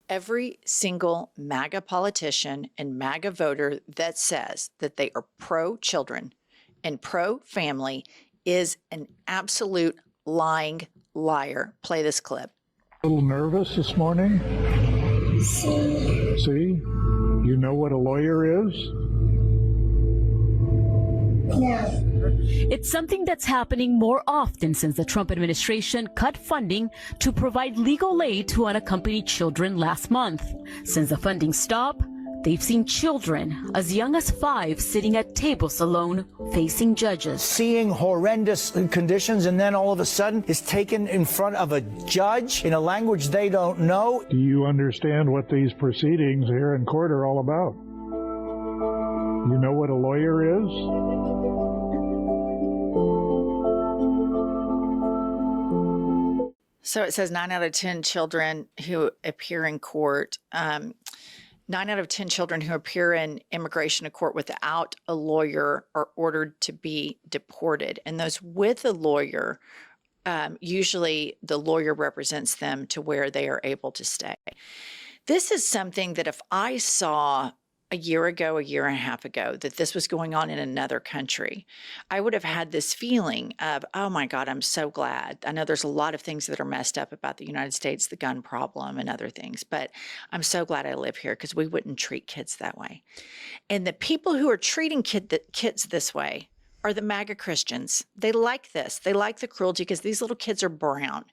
Every single MAGA politician and MAGA voter that says that they are pro-children and pro-family is an absolute lying liar. Play this clip. A little nervous this morning? See? You know what a lawyer is? No. It's something that's happening more often since the Trump administration cut funding to provide legal aid to unaccompanied children last month. Since the funding stopped, they've seen children as young as 5 sitting at tables alone facing judges. Seeing horrendous conditions and then all of a sudden is taken in front of a judge in a language they don't know. Do you understand what these proceedings here in court are all about? You know what a lawyer is? So it says 9 out of 10 children who appear in court, 9 out of 10 children who appear in immigration court without a lawyer are ordered to be deported. And those with a lawyer, usually the lawyer represents them to where they are able to stay. This is something that if I saw a year ago, a year and a half ago, that this was going on in another country, I would have had this feeling of, oh my God, I'm so glad. I know there's a lot of things that are messed up about the United States, the gun problem and other things, but I'm so glad I live here because we wouldn't treat kids that way. And the people who are treating kids this way are the MAGA Christians. They like this. They like the cruelty because these little kids are brown.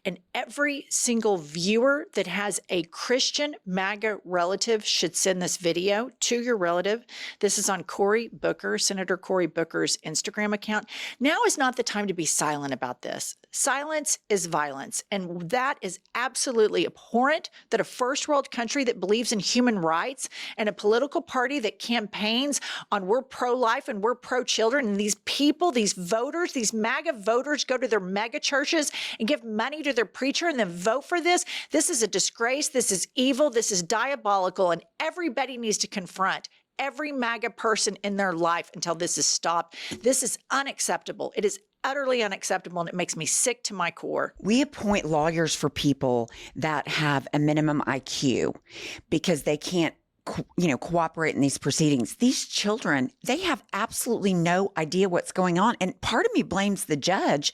And every single viewer that has a Christian MAGA relative should send this video to your relative. This is on Cory Booker, Senator Cory Booker's Instagram account. Now is not the time to be silent about this. Silence is violence. And that is absolutely abhorrent that a first world country that believes in human rights and a political party that campaigns on we're pro-life and we're pro-children, and these people, these voters, these MAGA voters go to their mega churches and give money to their preacher and then vote for this. This is a disgrace. This is evil. This is diabolical. And everybody needs to confront every MAGA person in their life until this is stopped. This is unacceptable. It is utterly unacceptable, and it makes me sick to my core. We appoint lawyers for people that have a minimum IQ because they can't cooperate in these proceedings. These children, they have absolutely no idea what's going on. And part of me blames the judge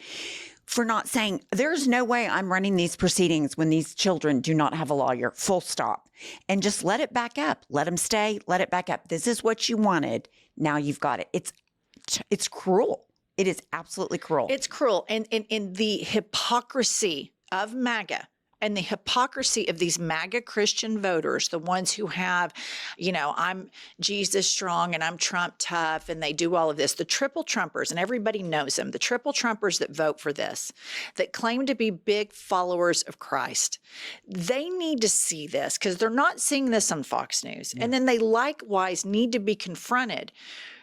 for not saying, there's no way I'm running these proceedings when these children do not have a lawyer, full stop. And just let it back up. Let them stay. Let it back up. This is what you wanted. Now you've got it. It's cruel. It is absolutely cruel. It's cruel. And in the hypocrisy of MAGA, and the hypocrisy of these MAGA Christian voters, the ones who have, I'm Jesus strong and I'm Trump tough, and they do all of this, the triple Trumpers, and everybody knows them, the triple Trumpers that vote for this, that claim to be big followers of Christ, they need to see this because they're not seeing this on Fox News. And then they likewise need to be confronted.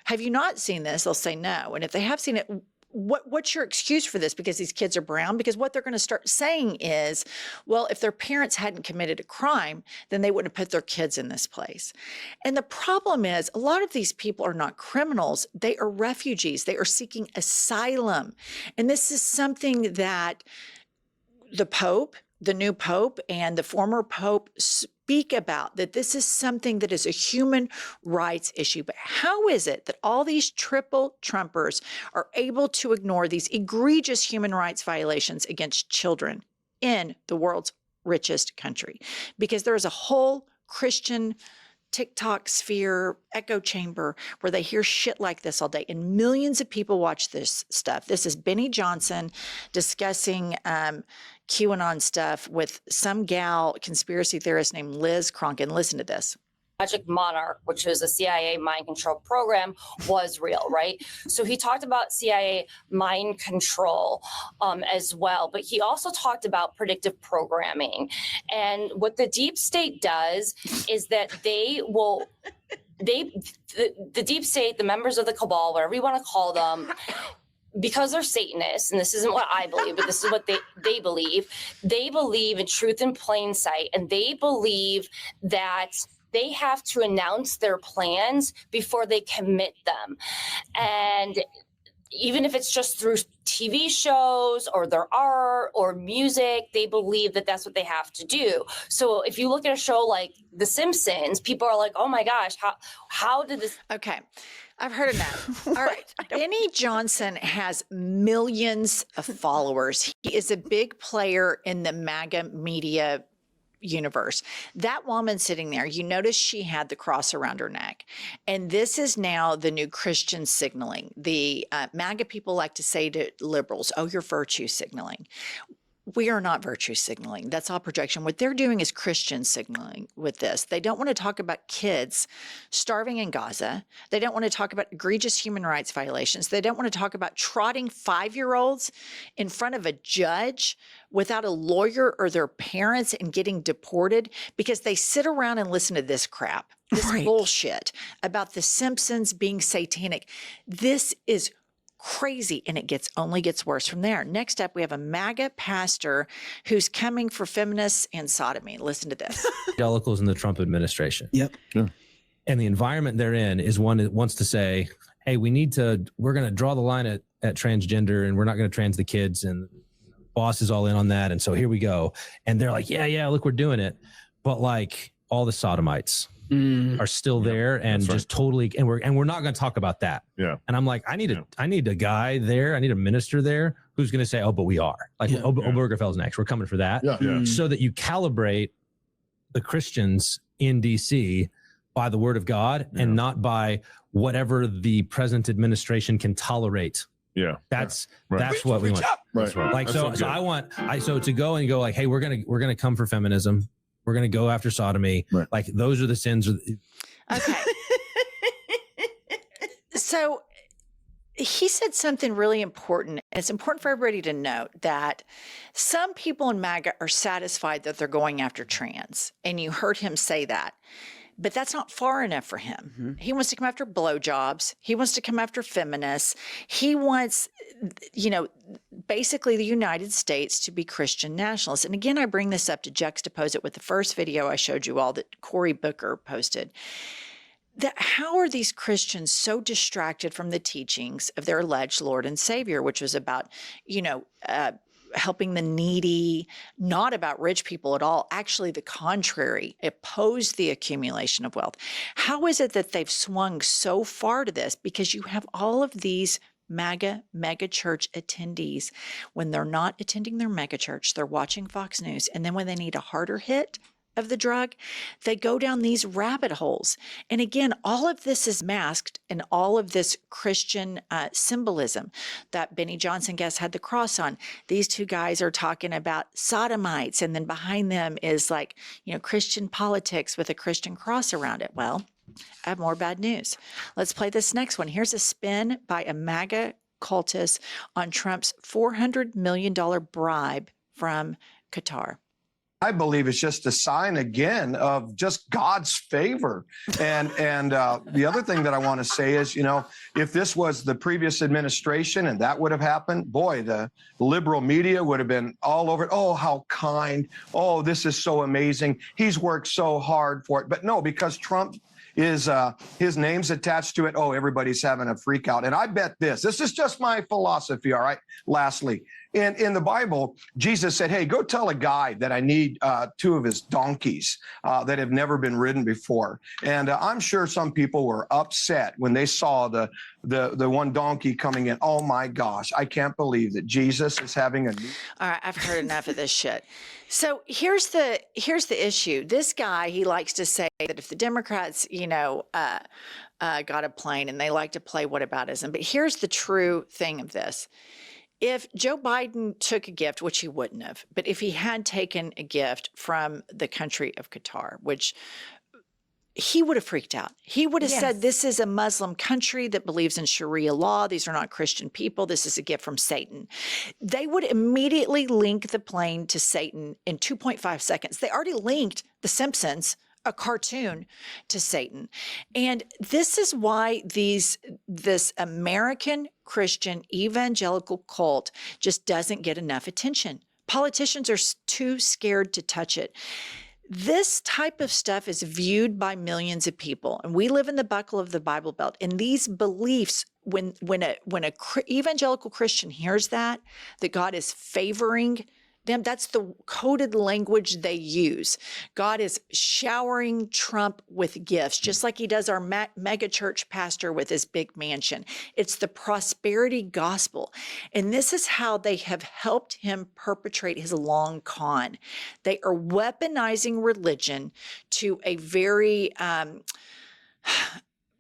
Have you not seen this? They'll say no. And if they have seen it, what's your excuse for this? Because these kids are brown? Because what they're going to start saying is, well, if their parents hadn't committed a crime, then they wouldn't have put their kids in this place. And the problem is a lot of these people are not criminals. They are refugees. They are seeking asylum. And this is something that the Pope, the new Pope, and the former Pope speak about, that this is something that is a human rights issue. But how is it that all these triple Trumpers are able to ignore these egregious human rights violations against children in the world's richest country? Because there is a whole Christian TikTok sphere, echo chamber, where they hear shit like this all day. And millions of people watch this stuff. This is Benny Johnson discussing QAnon stuff with some gal, conspiracy theorist named Liz Cronkin. Listen to this. Magic Monarch, which is a CIA mind control program, was real, right? So he talked about CIA mind control as well, but he also talked about predictive programming. And what the deep state does is that the deep state, the members of the cabal, whatever you want to call them, because they're Satanists, and this isn't what I believe, but this is what they believe in truth in plain sight, and they believe that they have to announce their plans before they commit them. And even if it's just through TV shows or their art or music, they believe that that's what they have to do. So if you look at a show like The Simpsons, people are like, oh my gosh, how did this? Okay. I've heard enough. All right. Benny Johnson has millions of followers. He is a big player in the MAGA media universe. That woman sitting there, you notice she had the cross around her neck. And this is now the new Christian signaling. The MAGA people like to say to liberals, oh, you're virtue signaling. We are not virtue signaling. That's all projection. What they're doing is Christian signaling with this. They don't want to talk about kids starving in Gaza. They don't want to talk about egregious human rights violations. They don't want to talk about trotting 5-year-olds in front of a judge without a lawyer or their parents and getting deported because they sit around and listen to this crap, this bullshit about the Simpsons being satanic. This is crazy, and it only gets worse from there. Next up, we have a MAGA pastor who's coming for feminists and sodomy. Listen to this. Evangelicals in the Trump administration. Yep. Yeah. And the environment they're in is one that wants to say, hey, we're going to draw the line at transgender, and we're not going to trans the kids, and boss is all in on that. And so here we go. And they're like, yeah, look, we're doing it. But like all the sodomites are still there and just totally, and we're not going to talk about that. Yeah. And I'm like, I need a guy there. I need a minister there who's going to say, oh, but we are like, Obergefell's next. We're coming for that. So that you calibrate the Christians in DC by the word of God and not by whatever the present administration can tolerate. Yeah. That's what we want. Right. Like, so to go and go like, hey, we're going to come for feminism. We're going to go after sodomy. Right. Like those are the sins. Okay. So he said something really important. It's important for everybody to note that some people in MAGA are satisfied that they're going after trans. And you heard him say that. But that's not far enough for him. Mm-hmm. He wants to come after blowjobs. He wants to come after feminists. He wants, basically the United States to be Christian nationalists. And again, I bring this up to juxtapose it with the first video I showed you all that Cory Booker posted. How are these Christians so distracted from the teachings of their alleged Lord and Savior, which was about, helping the needy, not about rich people at all. Actually, the contrary, opposed the accumulation of wealth. How is it that they've swung so far to this? Because you have all of these MAGA mega church attendees. When they're not attending their mega church, they're watching Fox News. And then when they need a harder hit of the drug, they go down these rabbit holes. And again, all of this is masked in all of this Christian symbolism. That Benny Johnson guest had the cross on. These two guys are talking about sodomites, and then behind them is like, Christian politics with a Christian cross around it. Well, I have more bad news. Let's play this next one. Here's a spin by a MAGA cultist on Trump's $400 million bribe from Qatar. I believe it's just a sign again of just God's favor. And the other thing that I want to say is, if this was the previous administration and that would have happened, boy, the liberal media would have been all over it. Oh, how kind. Oh, this is so amazing. He's worked so hard for it. But no, because Trump is his name's attached to it. Oh, everybody's having a freak out. And I bet this is just my philosophy. All right. Lastly, in the Bible, Jesus said, hey, go tell a guy that I need 2 of his donkeys that have never been ridden before. And I'm sure some people were upset when they saw the one donkey coming in. Oh, my gosh, I can't believe that Jesus is having a new. All right, I've heard enough of this shit. So here's the issue. This guy, he likes to say that if the Democrats, got a plane, and they like to play whataboutism. But here's the true thing of this. If Joe Biden took a gift, which he wouldn't have, but if he had taken a gift from the country of Qatar, which he would have freaked out. He would have said, this is a Muslim country that believes in Sharia law. These are not Christian people. This is a gift from Satan. They would immediately link the plane to Satan in 2.5 seconds. They already linked The Simpsons, a cartoon, to Satan. And this is why this American Christian evangelical cult just doesn't get enough attention. Politicians are too scared to touch it. This type of stuff is viewed by millions of people, and we live in the buckle of the Bible Belt. And these beliefs, when a evangelical Christian hears that God is favoring them, that's the coded language they use. God is showering Trump with gifts, just like he does our mega church pastor with his big mansion. It's the prosperity gospel. And this is how they have helped him perpetrate his long con. They are weaponizing religion to a very,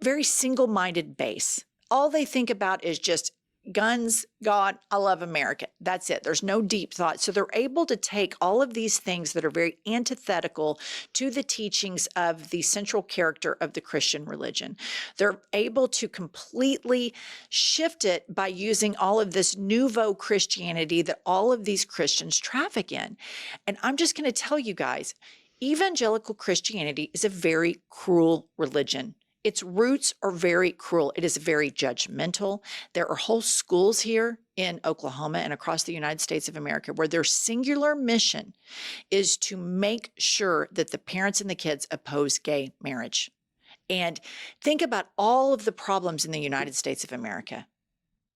very single-minded base. All they think about is just guns, God, I love America. That's it. There's no deep thought. So they're able to take all of these things that are very antithetical to the teachings of the central character of the Christian religion. They're able to completely shift it by using all of this nouveau Christianity that all of these Christians traffic in. And I'm just going to tell you guys, evangelical Christianity is a very cruel religion. Its roots are very cruel. It is very judgmental. There are whole schools here in Oklahoma and across the United States of America where their singular mission is to make sure that the parents and the kids oppose gay marriage. And think about all of the problems in the United States of America.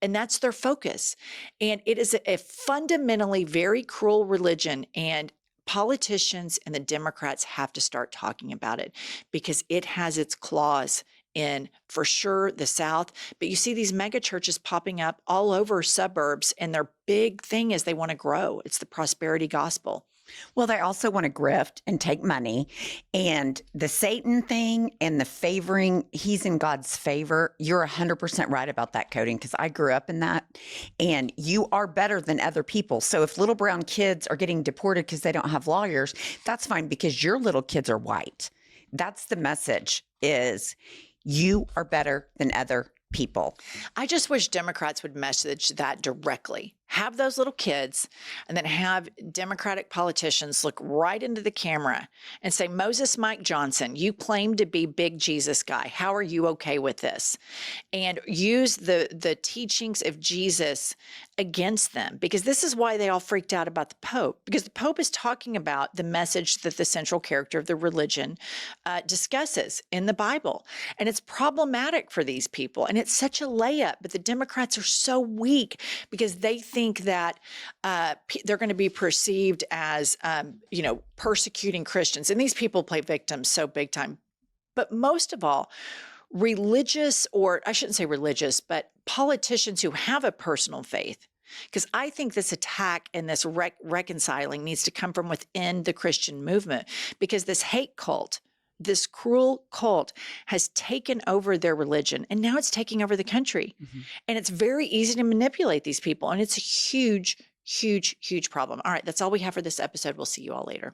And that's their focus. And it is a fundamentally very cruel religion. And politicians and the Democrats have to start talking about it because it has its claws in, for sure, the South. But you see these mega churches popping up all over suburbs, and their big thing is they want to grow. It's the prosperity gospel. Well, they also want to grift and take money. And the Satan thing and the favoring, he's in God's favor. You're 100% right about that, coding, because I grew up in that. And you are better than other people. So if little brown kids are getting deported because they don't have lawyers, that's fine because your little kids are white. That's the message, is you are better than other people. I just wish Democrats would message that directly. Have those little kids and then have Democratic politicians look right into the camera and say, Moses Mike Johnson, you claim to be big Jesus guy. How are you okay with this? And use the teachings of Jesus against them, because this is why they all freaked out about the Pope, because the Pope is talking about the message that the central character of the religion discusses in the Bible. And it's problematic for these people. And it's such a layup, but the Democrats are so weak because they think that they're going to be perceived as, persecuting Christians. And these people play victims so big time. But most of all, religious, or I shouldn't say religious, but politicians who have a personal faith. Because I think this attack and this reconciling needs to come from within the Christian movement, because this hate cult, this cruel cult, has taken over their religion, and now it's taking over the country. Mm-hmm. And it's very easy to manipulate these people. And it's a huge, huge, huge problem. All right, that's all we have for this episode. We'll see you all later.